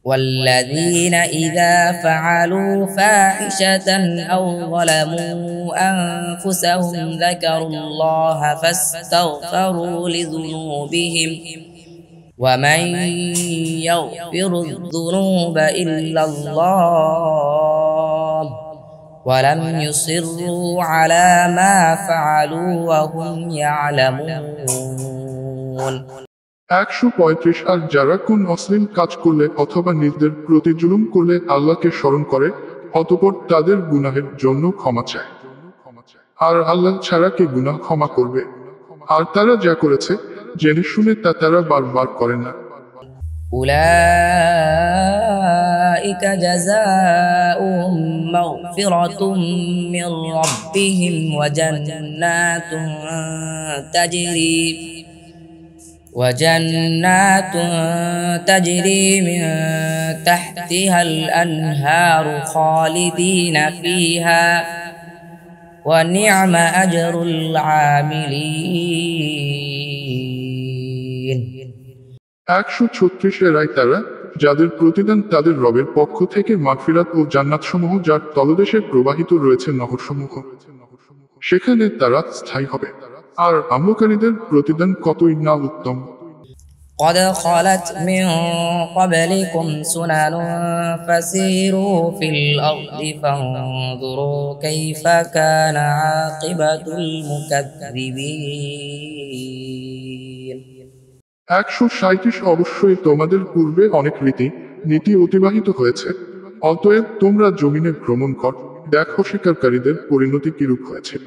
والذين إذا فعلوا فاحشة أو ظلموا أنفسهم ذكروا الله فاستغفروا لذنوبهم ومن يغفر الذنوب إلا الله ولم يصروا على ما فعلوا وهم يعلمون 135 আর যারা কোন অশ্লীল কাজ করলে অথবা নিজেদের প্রতি জুলুম করলে আল্লাহকে স্মরণ করে অতঃপর তাদের গুনাহের জন্য ক্ষমা চায়, আর আল্লাহ ছাড়া কে গুনাহ ক্ষমা করবে? আর তারা যা করেছে জেনে শুনে তা তারা বারবার করে না। أولئك جزاؤهم مغفرة من ربهم وجنات تجري من تحتها الأنهار خالدين فيها ونعم أجر العاملين 136 এরাই তারা যাদের প্রতিদান তাদের রবের পক্ষ থেকে মাগফিরাত ও জান্নাতসমূহ যার তলদেশে প্রবাহিত রয়েছে নহরসমূহ, সেখানে তারা স্থায়ী হবে। আর আমলকারীদের প্রতিদান কতই না উত্তম। قد خلت من قبلكم سنن فسيروا في الأرض فانظروا كيف كان عاقبة المكذبين 137 অবশ্যই তোমাদের পূর্বে অনেক নীতি অতিবাহিত হয়েছে, অতএব তোমরা জমিনে ভ্রমণ কর, দেখো শিকারকারীদের পরিণতি কিরূপ হয়েছিল।